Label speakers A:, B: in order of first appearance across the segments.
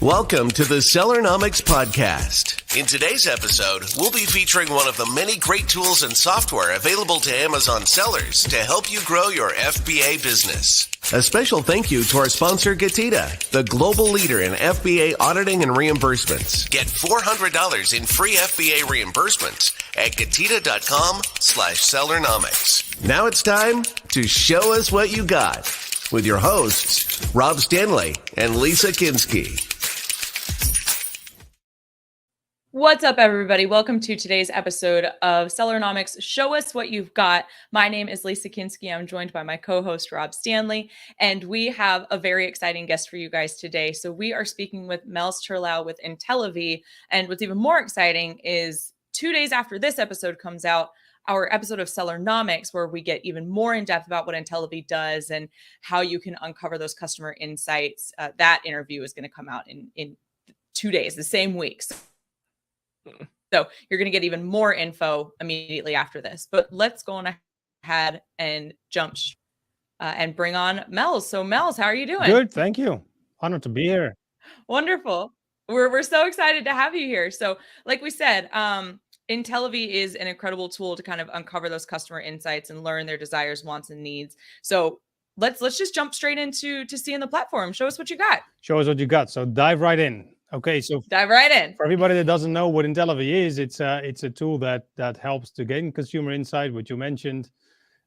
A: Welcome to the Sellernomics Podcast. In today's episode, we'll be featuring one of the many great tools and software available to Amazon sellers to help you grow your FBA business. A special thank you to our sponsor, GETIDA, the global leader in FBA auditing and reimbursements. Get $400 in free FBA reimbursements at getida.com/Sellernomics. Now it's time to show us what you got with your hosts, Rob Stanley and Lisa Kinski.
B: What's up, everybody? Welcome to today's episode of Sellernomics. Show us what you've got. My name is Lisa Kinski. I'm joined by my co-host, Rob Stanley, and we have a very exciting guest for you guys today. So we are speaking with Mels Terlouw with Intellivy, and what's even more exciting is 2 days after this episode comes out, our episode of Sellernomics, where we get even more in depth about what Intellivy does and how you can uncover those customer insights. That interview is going to come out in 2 days, the same week. So you're going to get even more info immediately after this. But let's go on ahead and jump and bring on Mels. So Mels, how are you doing?
C: Good, thank you. Honored to be here.
B: Wonderful. We're so excited to have you here. So like we said, Intellivy is an incredible tool to kind of uncover those customer insights and learn their desires, wants, and needs. So let's just jump straight into seeing the platform. Show us what you got.
C: Show us what you got. So dive right in. Okay, so
B: dive right in.
C: For everybody that doesn't know what Intellivy is, it's a tool that helps to gain consumer insight, which you mentioned,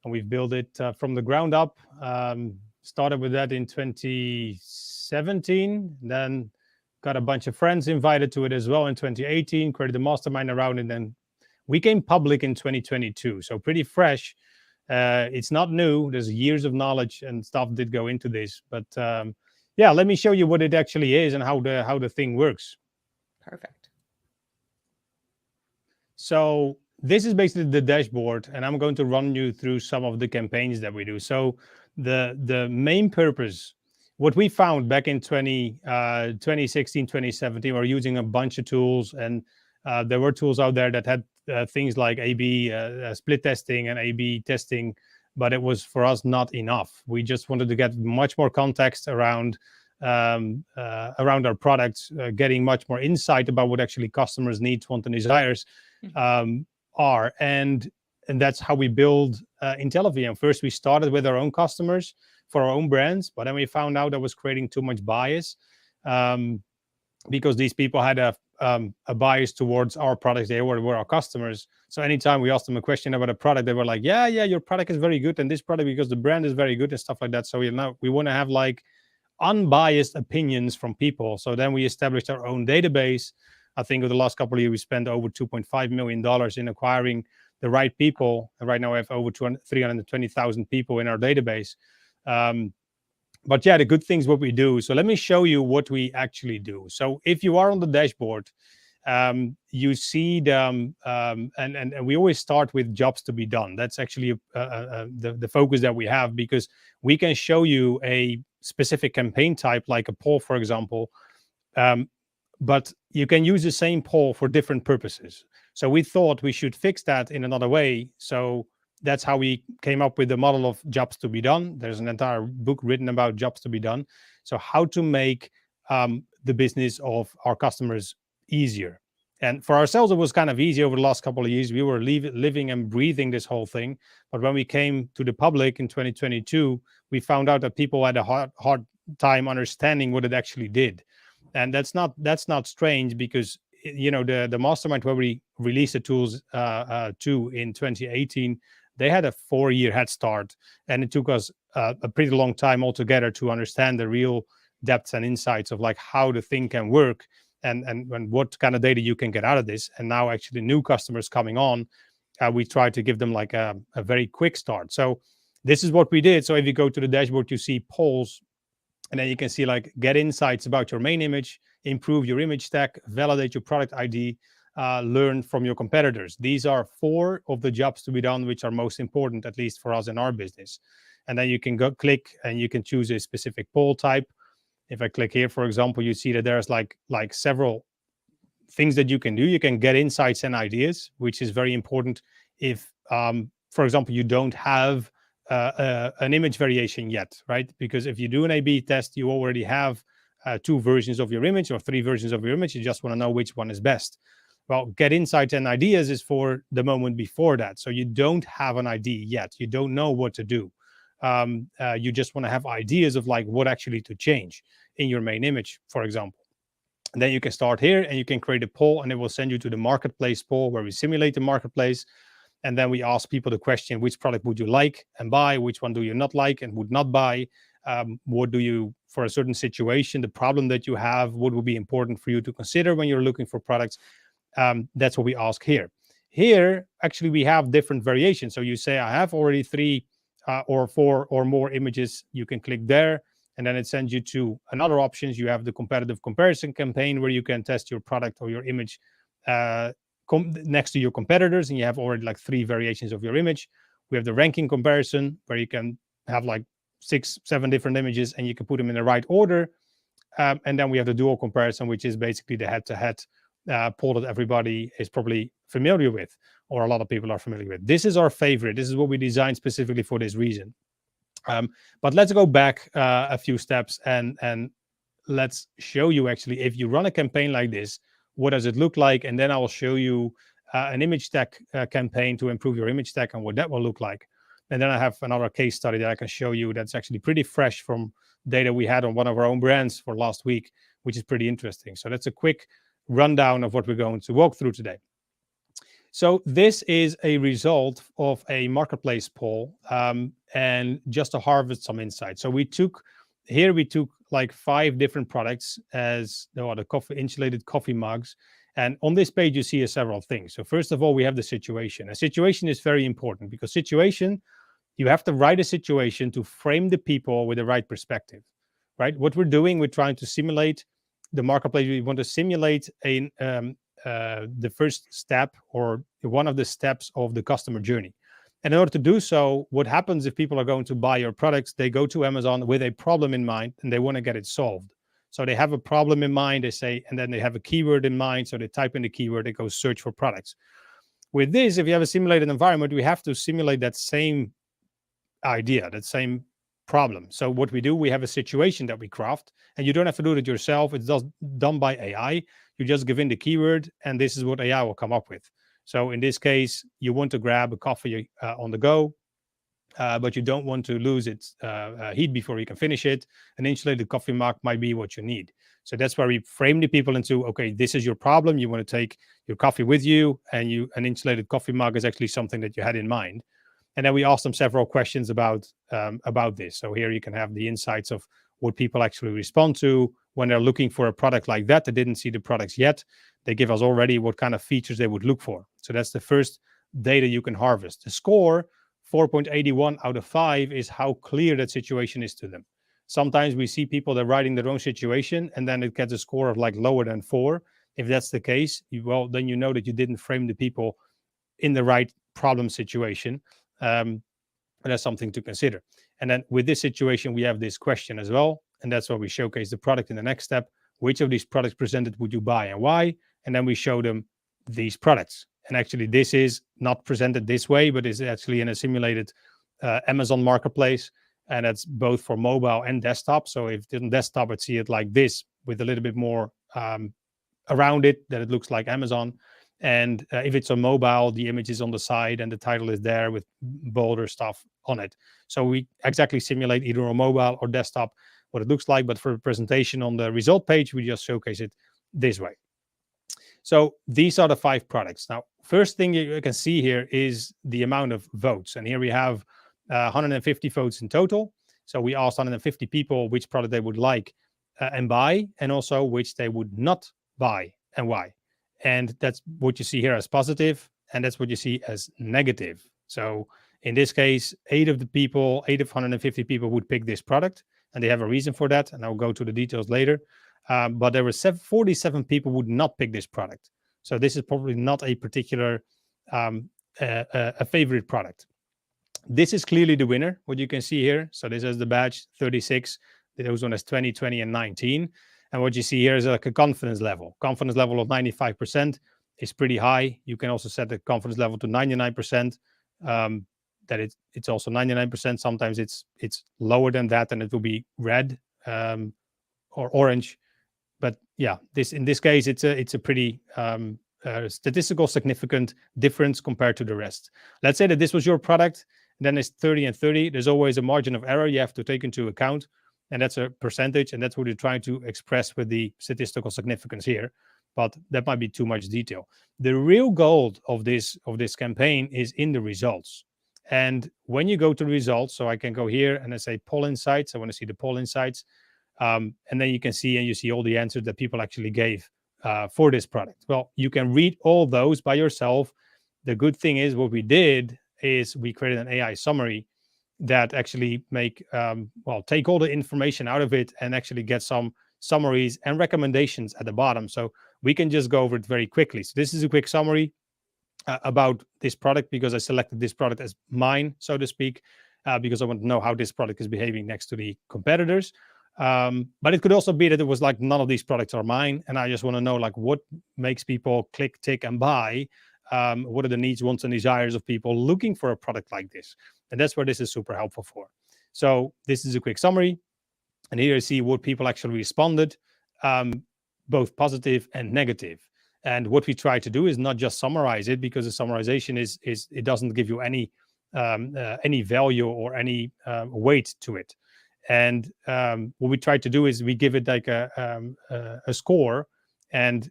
C: and we've built it from the ground up. Started with that in 2017, then got a bunch of friends invited to it as well in 2018, created a mastermind around it, and then we came public in 2022. So pretty fresh. It's not new. There's years of knowledge and stuff did go into this, but yeah, let me show you what it actually is and how the thing works.
B: Perfect.
C: So this is basically the dashboard, and I'm going to run you through some of the campaigns that we do. So the main purpose, what we found back in 2016, 2017, we're using a bunch of tools, and there were tools out there that had things like A/B split testing and A/B testing, but it was for us not enough. We just wanted to get much more context around our products, getting much more insight about what actually customers' needs, want, and desires are, and that's how we build Intellivy. And first, we started with our own customers for our own brands, but then we found out that was creating too much bias because these people had a bias towards our products. They were our customers. So anytime we asked them a question about a product, they were like, yeah, your product is very good, and this product because the brand is very good and stuff like that. So we want to have like unbiased opinions from people. So then we established our own database. I think over the last couple of years, we spent over $2.5 million in acquiring the right people. And right now we have over 320,000 people in our database. But yeah, the good things what we do. So let me show you what we actually do. So if you are on the dashboard, you see the and we always start with jobs to be done. That's actually the focus that we have, because we can show you a specific campaign type, like a poll, for example, but you can use the same poll for different purposes. So we thought we should fix that in another way. So that's how we came up with the model of jobs to be done. There's an entire book written about jobs to be done. So how to make the business of our customers easier. And for ourselves, it was kind of easy over the last couple of years. We were living and breathing this whole thing. But when we came to the public in 2022, we found out that people had a hard time understanding what it actually did. And that's not strange, because the mastermind where we released the tools to in 2018, they had a 4-year head start, and it took us a pretty long time altogether to understand the real depths and insights of like how the thing can work and what kind of data you can get out of this. And now actually new customers coming on, we try to give them like a very quick start. So this is what we did. So if you go to the dashboard, you see polls, and then you can see like get insights about your main image, improve your image stack, validate your product ID, learn from your competitors. These are 4 of the jobs to be done, which are most important, at least for us in our business. And then you can go click and you can choose a specific poll type. If I click here, for example, you see that there's like several things that you can do. You can get insights and ideas, which is very important if, for example, you don't have an image variation yet, right? Because if you do an A/B test, you already have 2 versions of your image or 3 versions of your image. You just want to know which one is best. Well, Get Insights and Ideas is for the moment before that. So you don't have an idea yet. You don't know what to do. You just want to have ideas of like what actually to change in your main image, for example. And then you can start here and you can create a poll, and it will send you to the marketplace poll where we simulate the marketplace. And then we ask people the question, which product would you like and buy? Which one do you not like and would not buy? What do you, for a certain situation, the problem that you have, what would be important for you to consider when you're looking for products? That's what we ask here. Here, actually, we have different variations. So you say, I have already 3 or 4 or more images. You can click there, and then it sends you to another options. You have the competitive comparison campaign where you can test your product or your image next to your competitors, and you have already like 3 variations of your image. We have the ranking comparison where you can have like 6, 7 different images, and you can put them in the right order. And then we have the dual comparison, which is basically the head-to-head poll that everybody is probably familiar with, or a lot of people are familiar with. This is our favorite. This is what we designed specifically for this reason. But let's go back a few steps and let's show you actually, if you run a campaign like this, what does it look like? And then I will show you an image tag campaign to improve your image tag and what that will look like. And then I have another case study that I can show you that's actually pretty fresh from data we had on one of our own brands for last week, which is pretty interesting. So that's a quick rundown of what we're going to walk through today. So this is a result of a marketplace poll, and just to harvest some insights. So we took like 5 different products as the insulated coffee mugs. And on this page, you see several things. So first of all, we have the situation. A situation is very important because you have to write a situation to frame the people with the right perspective, right? What we're doing, we're trying to simulate the marketplace. We want to simulate the first step or one of the steps of the customer journey. And in order to do so, what happens if people are going to buy your products? They go to Amazon with a problem in mind and they want to get it solved. So they have a problem in mind, they say, and then they have a keyword in mind. So they type in the keyword, they go search for products. With this, if you have a simulated environment, we have to simulate that same idea, that same problem. So what we do, we have a situation that we craft, and you don't have to do it yourself. It's just done by AI. You just give in the keyword, and this is what AI will come up with. So in this case, you want to grab a coffee on the go, but you don't want to lose its heat before you can finish it. An insulated coffee mug might be what you need. So that's where we frame the people into, okay, this is your problem. You want to take your coffee with you, and an insulated coffee mug is actually something that you had in mind. And then we asked them several questions about this. So here you can have the insights of what people actually respond to when they're looking for a product like that. They didn't see the products yet. They give us already what kind of features they would look for. So that's the first data you can harvest. The score, 4.81 out of 5, is how clear that situation is to them. Sometimes we see people that are writing their own situation, and then it gets a score of like lower than 4. If that's the case, then you know that you didn't frame the people in the right problem situation. And that's something to consider. And then with this situation, we have this question as well. And that's where we showcase the product in the next step. Which of these products presented would you buy and why? And then we show them these products. And actually, this is not presented this way, but is actually in a simulated Amazon marketplace. And that's both for mobile and desktop. So if it's on desktop, I'd see it like this with a little bit more around it, that it looks like Amazon. And if it's on mobile, the image is on the side and the title is there with bolder stuff on it. So we exactly simulate either on mobile or desktop what it looks like. But for the presentation on the result page, we just showcase it this way. So these are the 5 products. Now, first thing you can see here is the amount of votes. And here we have 150 votes in total. So we asked 150 people which product they would like and buy, and also which they would not buy and why. And that's what you see here as positive, and that's what you see as negative. So in this case, 8 of 150 people would pick this product, and they have a reason for that, and I'll go to the details later. But there were 47 people would not pick this product. So this is probably not a particular a favorite product. This is clearly the winner, what you can see here. So this is the badge, 36. Those one as 20, 20, and 19. And what you see here is like a confidence level. Confidence level of 95% is pretty high. You can also set the confidence level to 99%. That it's also 99%. Sometimes it's lower than that, and it will be red. or orange. But yeah, in this case, it's a pretty statistical significant difference compared to the rest. Let's say that this was your product, then it's 30 and 30. There's always a margin of error you have to take into account, and that's a percentage, and that's what you're trying to express with the statistical significance here. But that might be too much detail. The real goal of this campaign is in the results. And when you go to the results, so I can go here and I say poll insights. I want to see the poll insights. And then you can see all the answers that people actually gave for this product. Well, you can read all those by yourself. The good thing is what we did is we created an AI summary that actually take all the information out of it and actually get some summaries and recommendations at the bottom. So we can just go over it very quickly. So this is a quick summary about this product, because I selected this product as mine, so to speak, because I want to know how this product is behaving next to the competitors. But it could also be that it was like none of these products are mine, and I just want to know like what makes people click, tick, and buy. What are the needs, wants, and desires of people looking for a product like this? And that's where this is super helpful for. So this is a quick summary, and here you see what people actually responded, both positive and negative. And what we try to do is not just summarize it, because the summarization is it doesn't give you any value or any weight to it. And what we try to do is we give it like a score, and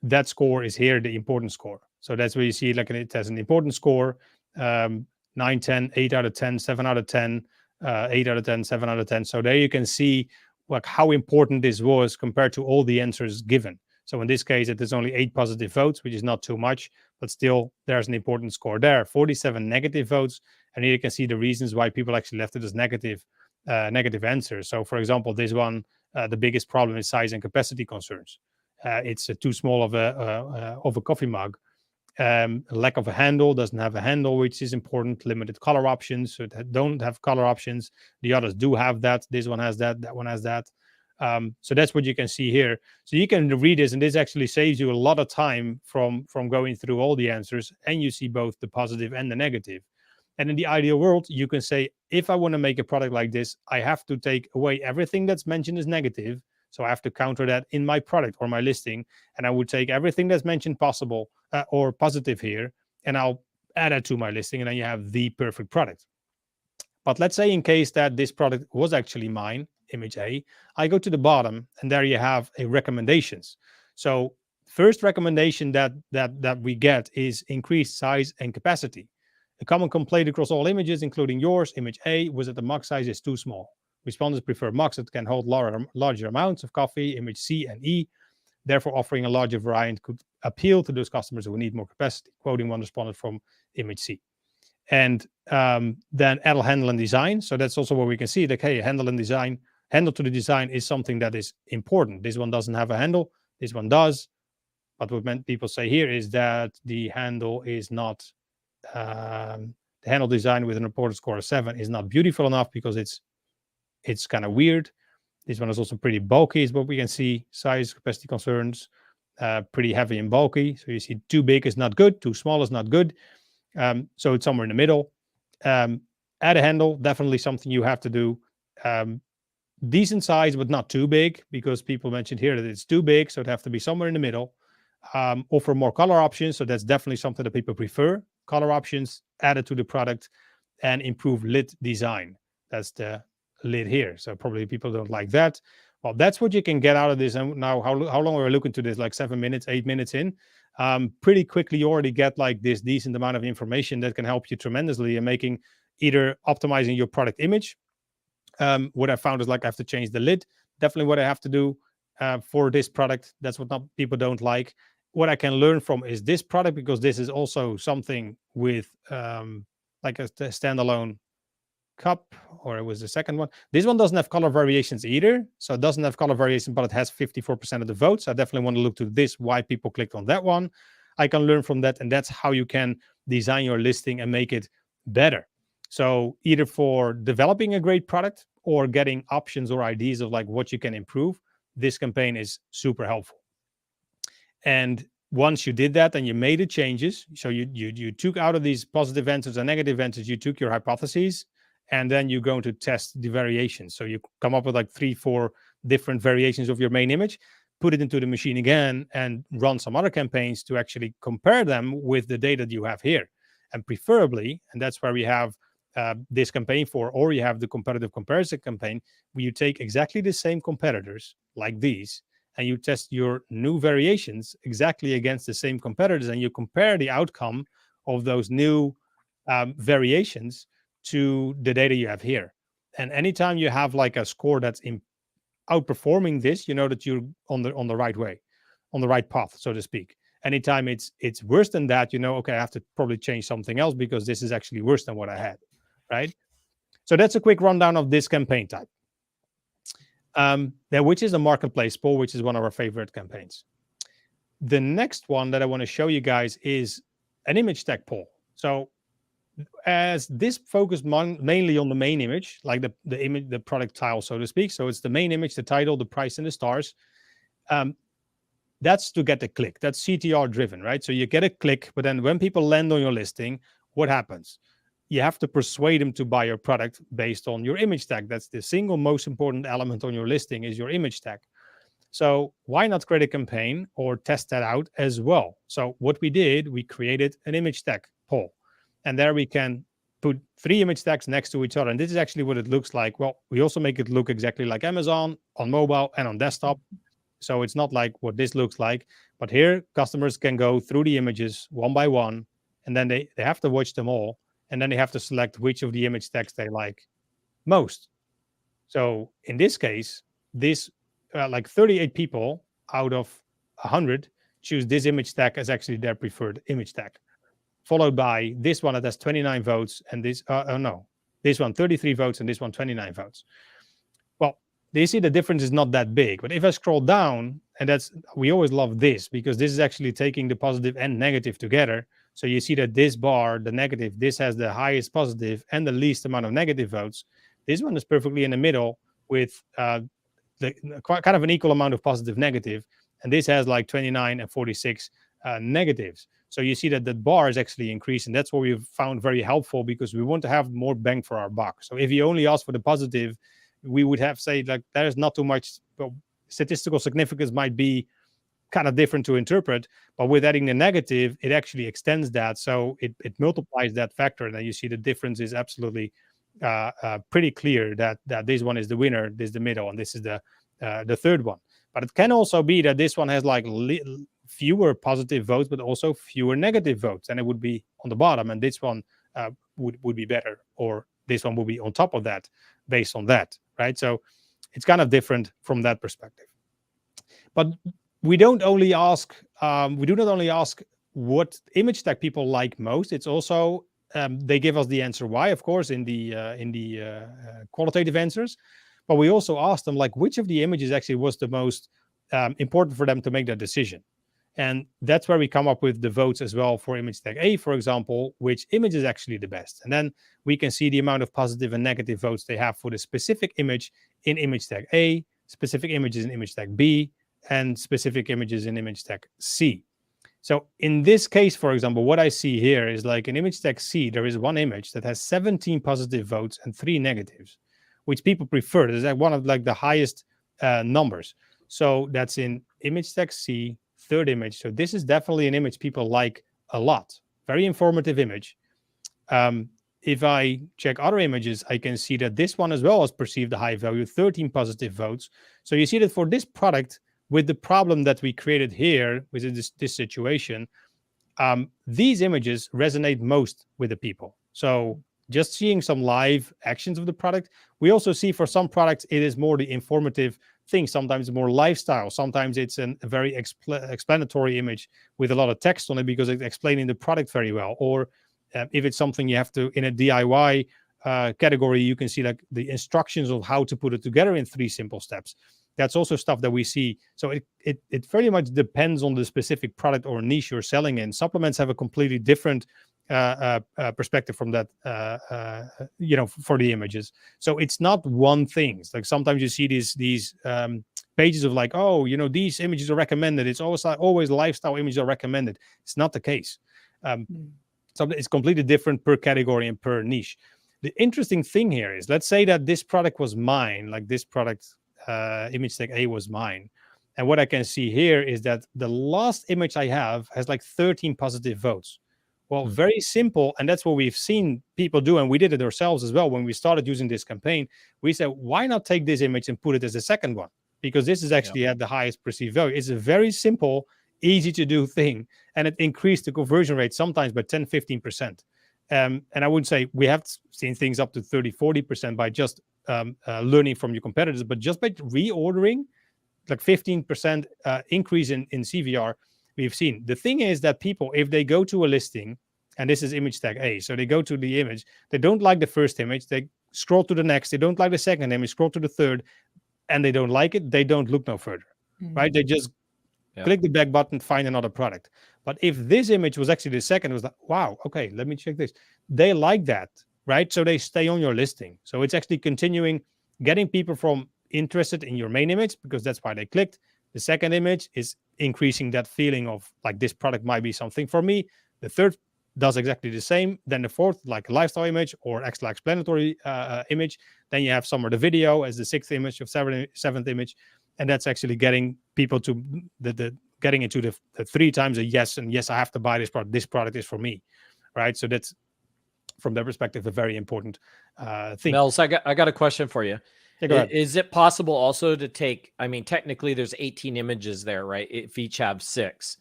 C: that score is here, the important score. So that's where you see like it has an important score, 9, 10, 8 out of 10, 7 out of 10, 8 out of 10, 7 out of 10. So there you can see like how important this was compared to all the answers given. So in this case, it is only 8 positive votes, which is not too much, but still there's an important score there. 47 negative votes, and here you can see the reasons why people actually left it as negative answers. So for example, this one, the biggest problem is size and capacity concerns. It's too small of a coffee mug. Lack of a handle, doesn't have a handle, which is important. Limited color options, so it don't have color options. The others do have that. This one has that one has that. So that's what you can see here. So you can read this, and this actually saves you a lot of time from going through all the answers, and you see both the positive and the negative. And in the ideal world, you can say, if I want to make a product like this, I have to take away everything that's mentioned as negative. So I have to counter that in my product or my listing, and I would take everything that's mentioned possible or positive here, and I'll add it to my listing, and then you have the perfect product. But let's say in case that this product was actually mine, image A, I go to the bottom, and there you have a recommendations. So first recommendation that we get is increased size and capacity. A common complaint across all images, including yours, image A, was that the mug size is too small. Respondents prefer mugs that can hold larger amounts of coffee, image C and E. Therefore, offering a larger variant could appeal to those customers who need more capacity, quoting one respondent from image C. And then handle and design. So that's also where we can see that, hey, handle to the design is something that is important. This one doesn't have a handle. This one does. But what people say here is that the handle is not, the handle design with an important score of 7 is not beautiful enough, because it's kind of weird. This one is also pretty bulky, is what we can see. Size, capacity concerns, pretty heavy and bulky. So you see too big is not good, too small is not good. So it's somewhere in the middle. Add a handle, definitely something you have to do. Decent size, but not too big, because people mentioned here that it's too big, so it have to be somewhere in the middle. Offer more color options, so that's definitely something that people prefer. Color options added to the product, and improve lid design. That's the lid here. So probably people don't like that. Well, that's what you can get out of this. And now, how long are we looking to this? Like 7 minutes, 8 minutes in. Pretty quickly, you already get like this decent amount of information that can help you tremendously in making, either optimizing your product image. What I found is like I have to change the lid. Definitely what I have to do for this product. That's what people don't like. What I can learn from is this product, because this is also something with like a standalone cup, or it was the second one. This one doesn't have color variations either. So it doesn't have color variation, but it has 54% of the votes. I definitely want to look to this, why people clicked on that one. I can learn from that, and that's how you can design your listing and make it better. So either for developing a great product or getting options or ideas of like what you can improve, this campaign is super helpful. And once you did that and you made the changes, so you took out of these positive answers and negative answers, you took your hypotheses, and then you're going to test the variations. So you come up with like 3-4 different variations of your main image, put it into the machine again, and run some other campaigns to actually compare them with the data that you have here. And preferably, and that's where we have this campaign for, or you have the competitive comparison campaign, where you take exactly the same competitors like these, and you test your new variations exactly against the same competitors, and you compare the outcome of those new variations to the data you have here. And anytime you have like a score that's outperforming this, you know that you're on the right way, on the right path, so to speak. Anytime it's worse than that, you know, okay, I have to probably change something else because this is actually worse than what I had, right? So that's a quick rundown of this campaign type. Which is a marketplace poll, which is one of our favorite campaigns. The next one that I want to show you guys is an image tag poll. So as this focused mainly on the main image, like the image, the product tile, so to speak. So it's the main image, the title, the price, and the stars. That's to get a click. That's CTR driven, right? So you get a click, but then when people land on your listing, what happens? You have to persuade them to buy your product based on your image tag. That's the single most important element on your listing, is your image tag. So why not create a campaign or test that out as well? So what we did, we created an image tag poll. And there we can put 3 image tags next to each other. And this is actually what it looks like. Well, we also make it look exactly like Amazon on mobile and on desktop. So it's not like what this looks like. But here, customers can go through the images one by one, and then they have to watch them all. And then they have to select which of the image tags they like most. So in this case, this like 38 people out of 100 choose this image tag as actually their preferred image tag, followed by this one that has 29 votes, and this one 33 votes, and this one 29 votes. Well, you see the difference is not that big. But if I scroll down, and we always love this because this is actually taking the positive and negative together. So you see that this bar, the negative, this has the highest positive and the least amount of negative votes. This one is perfectly in the middle with kind of an equal amount of positive negative. And this has like 29 and 46 negatives. So you see that the bar is actually increasing. That's what we've found very helpful because we want to have more bang for our buck. So if you only ask for the positive, we would have said like there is not too much. Well, statistical significance might be kind of different to interpret, but with adding the negative, it actually extends that. So it multiplies that factor. And then you see the difference is absolutely pretty clear that this one is the winner, this is the middle, and this is the third one. But it can also be that this one has like fewer positive votes, but also fewer negative votes, and it would be on the bottom, and this one would be better, or this one will be on top of that based on that, right? So it's kind of different from that perspective. But we do not only ask what image tag people like most. It's also they give us the answer why, of course, in the qualitative answers. But we also ask them like which of the images actually was the most important for them to make that decision. And that's where we come up with the votes as well for image tag A, for example, which image is actually the best. And then we can see the amount of positive and negative votes they have for the specific image in image tag A, specific images in image tag B, and specific images in image tag C. So in this case, for example, what I see here is like in image tag C, there is one image that has 17 positive votes and 3 negatives, which people prefer. It's like one of like the highest numbers. So that's in image tag C, third image. So this is definitely an image people like a lot. Very informative image. If I check other images, I can see that this one as well has perceived a high value, 13 positive votes. So you see that for this product, with the problem that we created here, with this situation, these images resonate most with the people. So just seeing some live actions of the product. We also see for some products, it is more the informative thing. Sometimes more lifestyle. Sometimes it's a very explanatory image with a lot of text on it because it's explaining the product very well. Or if it's something you have to, in a DIY category, you can see like the instructions of how to put it together in 3 simple steps. That's also stuff that we see. So it very much depends on the specific product or niche you're selling in. Supplements have a completely different perspective from that, for the images. So it's not one thing. It's like sometimes you see these pages of like, oh, these images are recommended. It's always lifestyle images are recommended. It's not the case. So it's completely different per category and per niche. The interesting thing here is, let's say that this product was mine, like this product image tag A was mine. And what I can see here is that the last image I have has like 13 positive votes. Well, very simple. And that's what we've seen people do. And we did it ourselves as well. When we started using this campaign, we said, why not take this image and put it as the second one? Because this is actually at the highest perceived value. It's a very simple, easy to do thing. And it increased the conversion rate sometimes by 10, 15%. And I would say we have seen things up to 30, 40% by just learning from your competitors, but just by reordering, like 15% increase in CVR, we've seen. The thing is that people, if they go to a listing, and this is image tag A, so they go to the image, they don't like the first image, they scroll to the next, they don't like the second image, scroll to the third, and they don't like it, they don't look no further, right? They just click the back button, find another product. But if this image was actually the second, it was like, wow, okay, let me check this. They like that, right? So they stay on your listing. So it's actually continuing getting people from interested in your main image, because that's why they clicked. The second image is increasing that feeling of like, this product might be something for me. The third does exactly the same. Then the fourth, like a lifestyle image or extra explanatory image. Then you have somewhere the video as the sixth image of seventh image. And that's actually getting people to getting into the 3 times a yes. And yes, I have to buy this product. This product is for me, right? So that's, from their perspective, a very important thing.
D: Mels, I got a question for you.
C: Yeah,
D: is it possible also to take, I mean, technically there's 18 images there, right? If each have 6.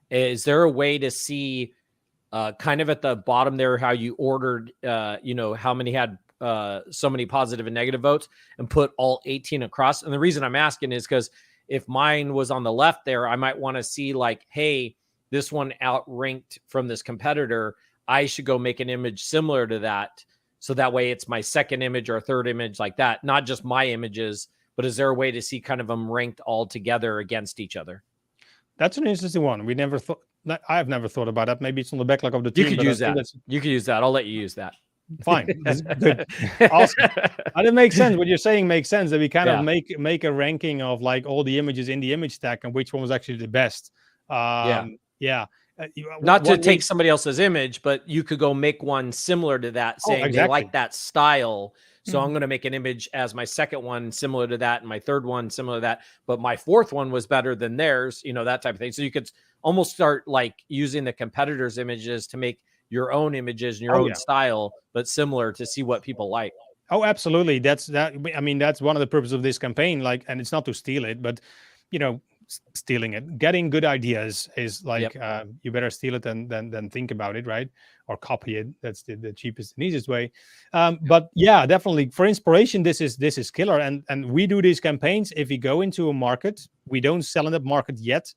D: Is there a way to see kind of at the bottom there how you ordered, how many had so many positive and negative votes, and put all 18 across? And the reason I'm asking is because if mine was on the left there, I might want to see like, hey, this one outranked from this competitor. I should go make an image similar to that. So that way it's my second image or third image like that, not just my images, but is there a way to see kind of them ranked all together against each other?
C: That's an interesting one. We never thought, I've never thought about that. Maybe it's on the backlog of the team.
D: You could use that. You could use that. I'll let you use that.
C: Fine. That's good. Awesome. And it makes sense. What you're saying makes sense, that we kind of make a ranking of like all the images in the image stack and which one was actually the best.
D: Not to take somebody else's image, but you could go make one similar to that, saying they like that style. So I'm going to make an image as my second one similar to that, and my third one similar to that, but my fourth one was better than theirs, that type of thing. So you could almost start like using the competitors' images to make your own images and your own style, but similar, to see what people like.
C: Oh, absolutely. That's one of the purposes of this campaign. Like, and it's not to steal it, but stealing it, getting good ideas is like you better steal it than think about it, right? Or copy it. That's the cheapest and easiest way. But yeah, definitely for inspiration, this is killer. And we do these campaigns. If we go into a market, we don't sell in that market yet.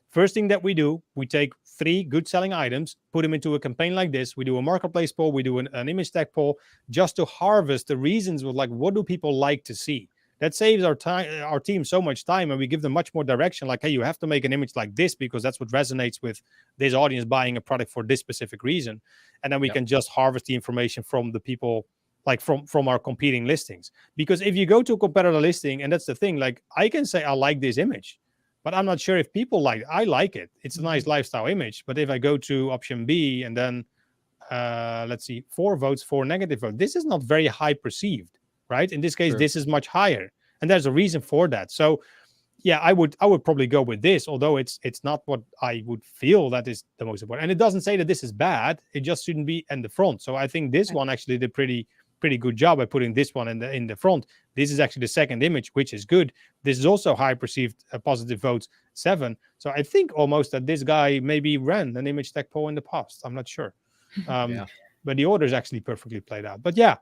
C: First thing that we do, we take 3 good selling items, put them into a campaign like this. We do a marketplace poll, we do an image tag poll, just to harvest the reasons with like, what do people like to see? That saves our team so much time, and we give them much more direction. Like, hey, you have to make an image like this because that's what resonates with this audience buying a product for this specific reason. And then we can just harvest the information from the people, like from our competing listings. Because if you go to a competitor listing, and that's the thing, like I can say I like this image, but I'm not sure if people like it. I like it. It's a nice lifestyle image. But if I go to option B and then let's see, 4 votes, 4 negative votes, this is not very high perceived. Right. In this case, this is much higher. And there's a reason for that. So, yeah, I would probably go with this, although it's not what I would feel that is the most important. And it doesn't say that this is bad. It just shouldn't be in the front. So I think this one actually did pretty good job by putting this one in the front. This is actually the second image, which is good. This is also high perceived positive votes, 7. So I think almost that this guy maybe ran an image tag poll in the past. I'm not sure. But the order is actually perfectly played out. But yeah,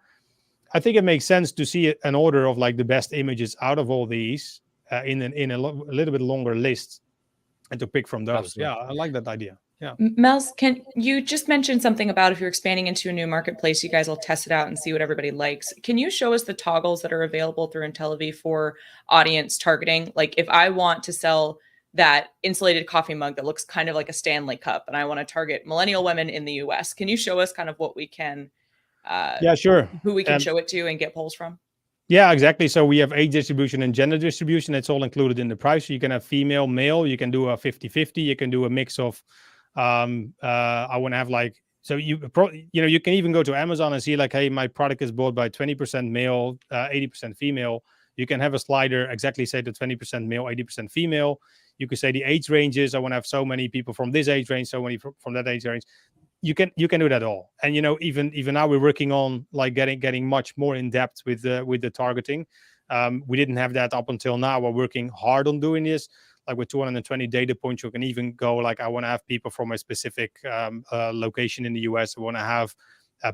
C: I think it makes sense to see an order of like the best images out of all these in a little bit longer list, and to pick from those. Absolutely. Yeah, I like that idea. Yeah.
B: Mels, can you just mention something about if you're expanding into a new marketplace, you guys will test it out and see what everybody likes. Can you show us the toggles that are available through Intellivy for audience targeting? Like if I want to sell that insulated coffee mug that looks kind of like a Stanley cup, and I want to target millennial women in the US, can you show us kind of what we can
C: yeah, sure.
B: Who we can show it to and get polls from?
C: Yeah, exactly. So we have age distribution and gender distribution. It's all included in the price. So you can have female, male. You can do a 50-50. You can do a mix of, I want to have like, so you can even go to Amazon and see like, hey, my product is bought by 20% male, 80% female. You can have a slider exactly say the 20% male, 80% female. You could say the age ranges. I want to have so many people from this age range, so many from that age range. You can do that all. And even now we're working on like getting much more in depth with the targeting. We didn't have that up until now. We're working hard on doing this. Like with 220 data points, you can even go like, I want to have people from a specific location in the US. I want to have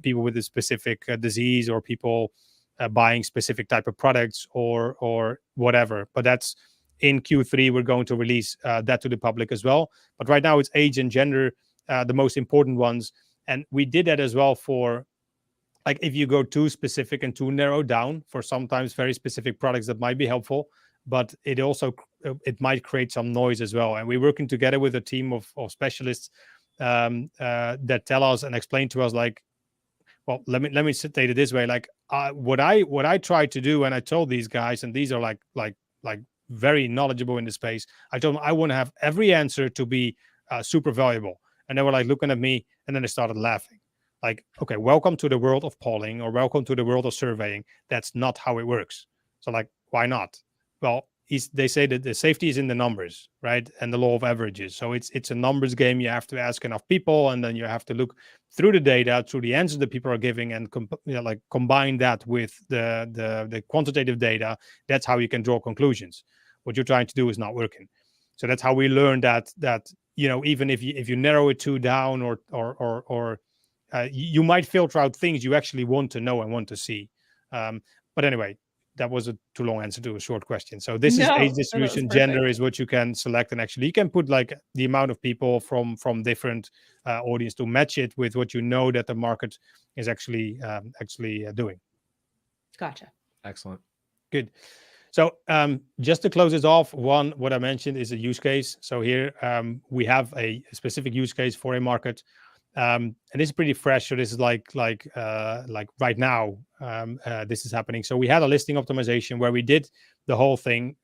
C: people with a specific disease, or people buying specific type of products or whatever. But that's in Q3. We're going to release that to the public as well. But right now it's age and gender, the most important ones. And we did that as well for, like, if you go too specific and too narrow down for sometimes very specific products, that might be helpful, but it might create some noise as well. And we're working together with a team of specialists that tell us and explain to us, like, well, let me state it this way. Like, what I tried to do, and I told these guys, and these are like very knowledgeable in the space. I told them I want to have every answer to be super valuable, and they were like looking at me, and then they started laughing. Like, okay, welcome to the world of polling, or welcome to the world of surveying. That's not how it works. So, like, why not? Well, they say that the safety is in the numbers, right? And the law of averages. So it's a numbers game. You have to ask enough people, and then you have to look through the data, through the answers that people are giving, and combine that with the quantitative data. That's how you can draw conclusions. What you're trying to do is not working. So that's how we learned that even if you narrow it too down, or you might filter out things you actually want to know and want to see. But anyway, that was a too long answer to a short question. So this is age distribution. Gender is what you can select, and actually you can put like the amount of people from different audience to match it with what you know that the market is actually doing.
B: Gotcha.
D: Excellent.
C: Good. So just to close this off, what I mentioned is a use case. So here we have a specific use case for a market. And this is pretty fresh. So this is like right now, this is happening. So we had a listing optimization where we did the whole thing.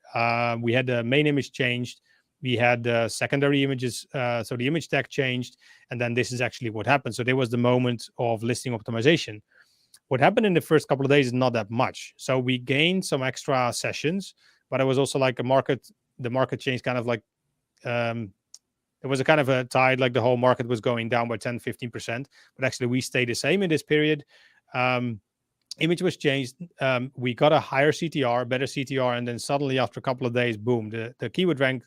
C: We had the main image changed. We had the secondary images. So the image tag changed. And then this is actually what happened. So there was the moment of listing optimization. What happened in the first couple of days is not that much. So we gained some extra sessions, but it was also like the market changed kind of like, there was a kind of a tide, like the whole market was going down by 10-15%, but actually we stayed the same in this period. Image was changed. We got a higher CTR, better CTR, and then suddenly after a couple of days, boom, the keyword rank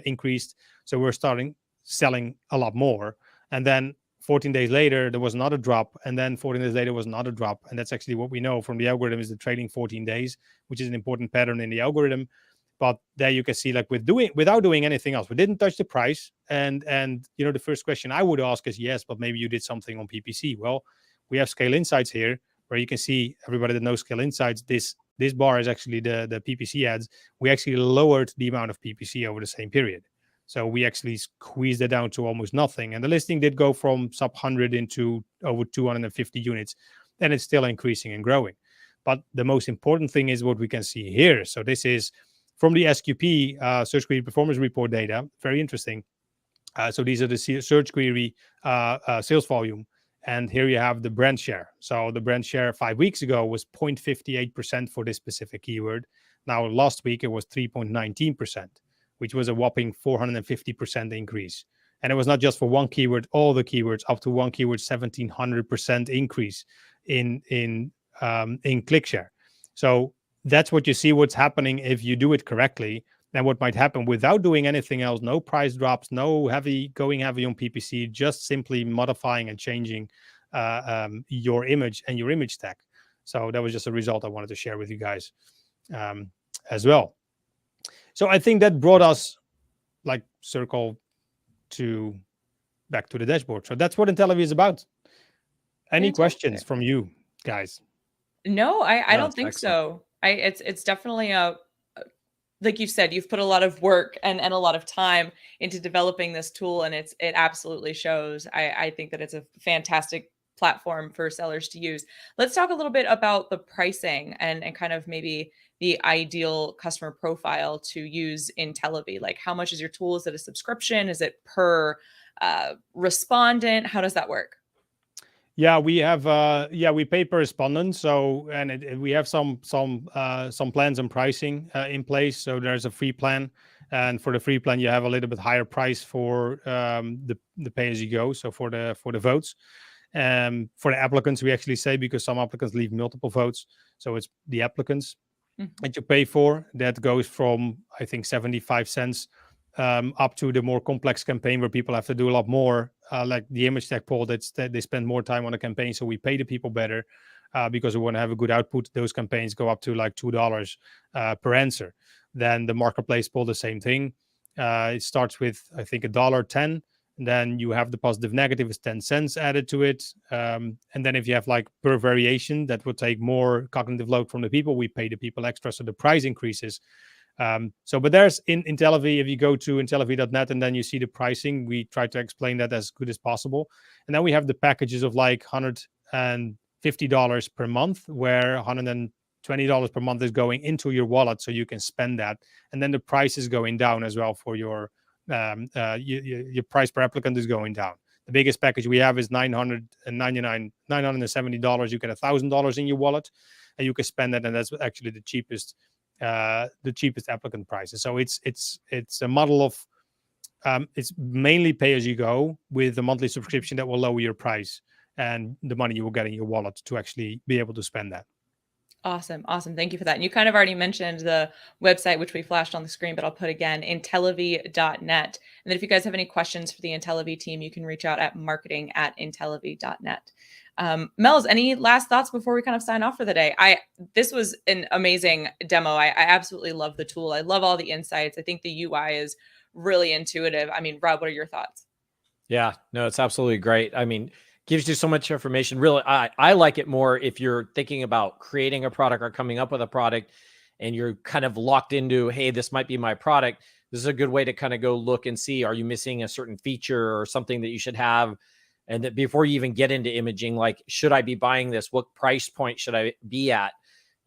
C: increased. So we're starting selling a lot more. And then 14 days later, there was another drop. And then 14 days later was another drop. And that's actually what we know from the algorithm is the trailing 14 days, which is an important pattern in the algorithm. But there you can see, like, without doing anything else, we didn't touch the price. And the first question I would ask is, yes, but maybe you did something on PPC. Well, we have Scale Insights here, where you can see, everybody that knows Scale Insights, this bar is actually the PPC ads. We actually lowered the amount of PPC over the same period. So we actually squeezed it down to almost nothing. And the listing did go from sub 100 into over 250 units. And it's still increasing and growing. But the most important thing is what we can see here. So this is from the SQP, Search Query Performance Report data. Very interesting. So these are the search query sales volume. And here you have the brand share. So the brand share 5 weeks ago was 0.58% for this specific keyword. Now, last week, it was 3.19%, which was a whopping 450% increase. And it was not just for one keyword, all the keywords, up to one keyword, 1,700% increase in click share. So that's what you see what's happening if you do it correctly. And what might happen without doing anything else, no price drops, no going heavy on PPC, just simply modifying and changing your image and your image tag. So that was just a result I wanted to share with you guys as well. So I think that brought us back to the dashboard. So that's what Intellivy is about. Any questions from you guys?
B: No, I don't think so. It's definitely like you said, you've put a lot of work and a lot of time into developing this tool, and it absolutely shows. I think that it's a fantastic platform for sellers to use. Let's talk a little bit about the pricing and kind of maybe the ideal customer profile to use in Intellivy. Like, how much is your tool? Is it a subscription? Is it per respondent? How does that work?
C: Yeah, we have we pay per respondent. So we have some plans and pricing in place. So there's a free plan, and for the free plan you have a little bit higher price for the pay as you go. So for the votes, for the applicants we actually say, because some applicants leave multiple votes, so it's the applicants that you pay for. That goes from I think 75 cents up to the more complex campaign where people have to do a lot more, like the image tag poll. They spend more time on the campaign, so we pay the people better because we want to have a good output. Those campaigns go up to like $2 per answer. Then the marketplace poll, the same thing. It starts with I think $1.10. Then you have the positive negative is 10 cents added to it. And then if you have like per variation that will take more cognitive load from the people, we pay the people extra, so the price increases. But there's in Intellivy, if you go to intellivy.net and then you see the pricing, we try to explain that as good as possible. And then we have the packages of like $150 per month, where $120 per month is going into your wallet, so you can spend that. And then the price is going down as well for your price per applicant is going down. The biggest package we have is $970. You get $1,000 in your wallet, and you can spend that, and that's actually the cheapest applicant prices. So it's a model of it's mainly pay as you go with a monthly subscription that will lower your price and the money you will get in your wallet to actually be able to spend that.
B: Awesome. Thank you for that. And you kind of already mentioned the website, which we flashed on the screen, but I'll put again, Intellivy.net. And then if you guys have any questions for the Intellivy team, you can reach out at marketing@intellivy.net. Mels, any last thoughts before we kind of sign off for the day? This was an amazing demo. I absolutely love the tool. I love all the insights. I think the UI is really intuitive. I mean, Rob, what are your thoughts?
D: Yeah, no, it's absolutely great. I mean, gives you so much information. Really, I like it more if you're thinking about creating a product or coming up with a product and you're kind of locked into, hey, this might be my product. This is a good way to kind of go look and see, are you missing a certain feature or something that you should have? And that before you even get into imaging, like, should I be buying this? What price point should I be at?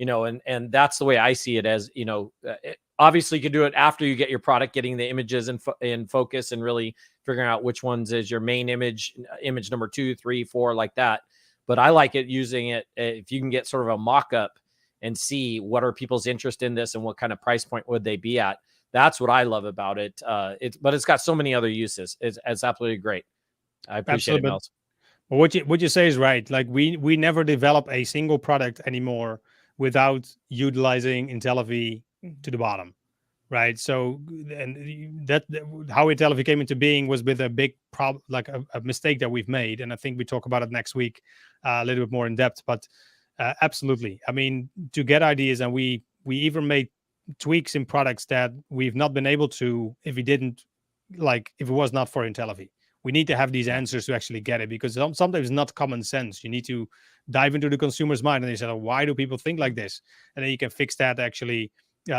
D: And that's the way I see it as, obviously you can do it after you get your product, getting the images in focus and really figuring out which ones is your main image number 2, 3, 4, like that. But I like it using it if you can get sort of a mock-up and see what are people's interest in this and what kind of price point would they be at. That's what I love about it. But it's got so many other uses. It's absolutely great. I appreciate it, Mels.
C: Well, what you say is right. Like we never develop a single product anymore without utilizing Intellivy to the bottom, right? So, and that how Intellivy came into being was with a big problem, like a mistake that we've made, and I think we talk about it next week a little bit more in depth. But absolutely, I mean, to get ideas, and we even made tweaks in products that we've not been able to if it was not for Intellivy. We need to have these answers to actually get it, because sometimes it's not common sense. You need to dive into the consumer's mind, and they say, oh, why do people think like this? And then you can fix that actually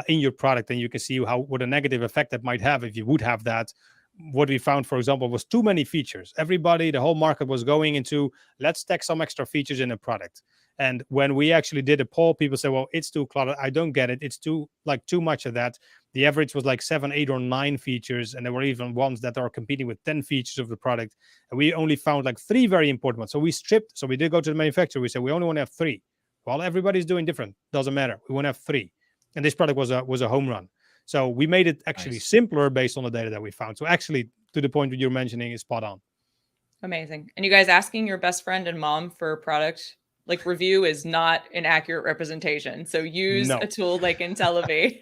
C: in your product, and you can see what a negative effect that might have if you would have that. What we found, for example, was too many features. The whole market was going into, let's stack some extra features in a product. And when we actually did a poll, people say, well, it's too cluttered. I don't get it. It's too much of that. The average was like 7, 8, or 9 features. And there were even ones that are competing with 10 features of the product. And we only found like 3 very important ones. So we stripped. So we did go to the manufacturer. We said, we only want to have 3. Well, everybody's doing different. Doesn't matter. We want to have 3. And this product was a home run. So we made it actually simpler based on the data that we found. So actually, to the point that you're mentioning, is spot on.
B: Amazing. And you guys, asking your best friend and mom for a product like review is not an accurate representation. So use a tool like Intellivy.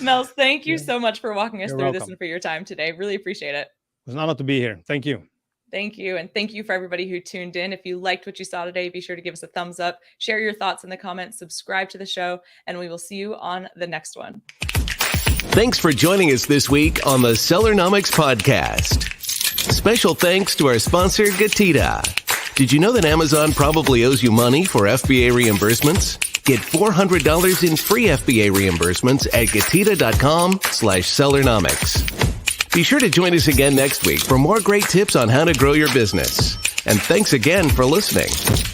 B: Mels, thank you so much for walking us through this and for your time today. Really appreciate it.
C: It was an honor to be here. Thank you.
B: Thank you. And thank you for everybody who tuned in. If you liked what you saw today, be sure to give us a thumbs up, share your thoughts in the comments, subscribe to the show, and we will see you on the next one.
A: Thanks for joining us this week on the Sellernomics Podcast. Special thanks to our sponsor, GETIDA. Did you know that Amazon probably owes you money for FBA reimbursements? Get $400 in free FBA reimbursements at GETIDA.com/Sellernomics. Be sure to join us again next week for more great tips on how to grow your business. And thanks again for listening.